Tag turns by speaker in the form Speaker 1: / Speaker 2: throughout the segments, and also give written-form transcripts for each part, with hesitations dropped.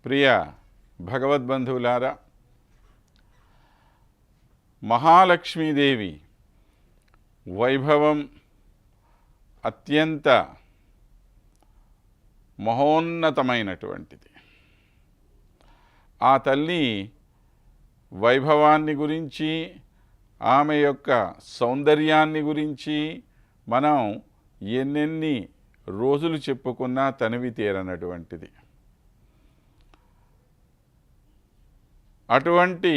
Speaker 1: ప్రియ భగవద్బంధువులారా, మహాలక్ష్మీదేవి వైభవం అత్యంత మహోన్నతమైనటువంటిది. ఆ తల్లి వైభవాన్ని గురించి, ఆమె యొక్క సౌందర్యాన్ని గురించి మనం ఎన్నెన్ని రోజులు చెప్పుకున్నా తనివి తీరనటువంటిది. అటువంటి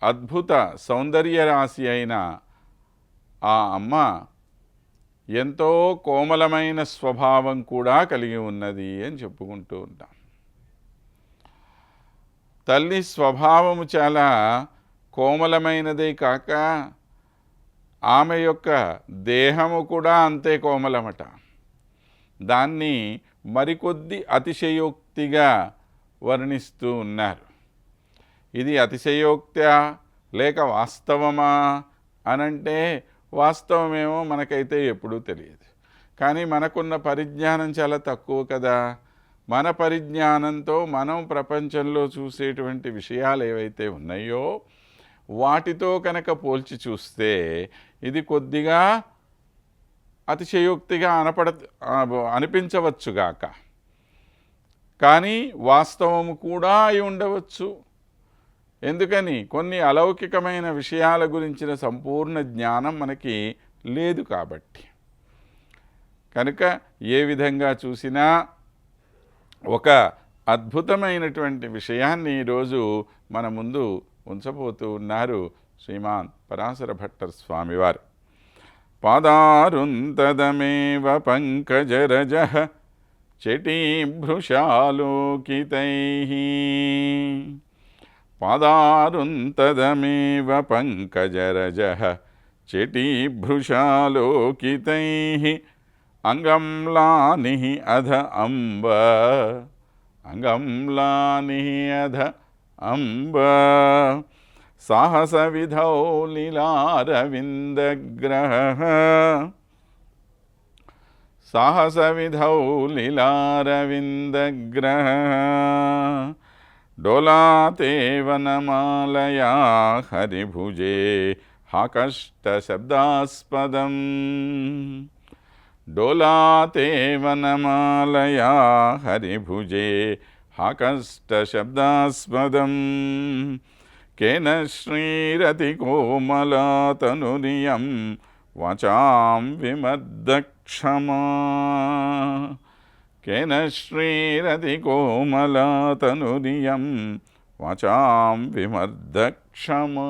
Speaker 1: అద్భుత సౌందర్య రాశి అయిన ఆ అమ్మ ఎంతో కోమలమైన స్వభావం కూడా కలిగి ఉన్నది అని చెప్పుకుంటూ ఉంటాం. తల్లి స్వభావము చాలా కోమలమైనదే కాక ఆమె యొక్క దేహము కూడా అంతే కోమలమట. దాన్ని మరికొద్ది అతిశయోక్తిగా వర్ణిస్తూ ఉన్నారు. ఇది అతిశయోక్త్యా లేక వాస్తవమా అనంటే వాస్తవమేమో మనకైతే ఎప్పుడూ తెలియదు. కానీ మనకున్న పరిజ్ఞానం చాలా తక్కువ కదా. మన పరిజ్ఞానంతో మనం ప్రపంచంలో చూసేటువంటి విషయాలు ఏవైతే ఉన్నాయో వాటితో కనుక పోల్చి చూస్తే ఇది కొద్దిగా అతిశయోక్తిగా అనిపించవచ్చుగాక, కానీ వాస్తవము కూడా అయి ఉండవచ్చు. ఎందుకని? కొన్ని అలౌకికమైన విషయాల గురించిన సంపూర్ణ జ్ఞానం మనకి లేదు కాబట్టి. కనుక ఏ విధంగా చూసినా ఒక అద్భుతమైనటువంటి విషయాన్ని ఈరోజు మన ముందు ఉంచబోతూ ఉన్నారు శ్రీమాన్ పరాశర భట్టర్ స్వామివారు. పాదారుంతదమేవ పంకజరజః చటీభృశాలోకితైః. పాదారుంతదమేవ పంకజరజః చటీభృశాలోకితైః. అంగంలానిః అధ అంబ, అంగంలానిః అధ అంబ. సాహస విధౌ లీలారవిందగ్రహః, సాహస విధౌ లీలారవిందగ్రహః. డోలాతే వనమాలయా హరిభుజే హాకష్టశబ్దాస్పదం. డోలాతే వనమాలయా హరిభుజే హాకష్టశబ్దాస్పదం. కేన శ్రీరతికోమలాతనురియం వాచాం విమర్దక్షమా. కేన శ్రీరతికోమలాతనురియం వాచాం విమర్దక్షమా.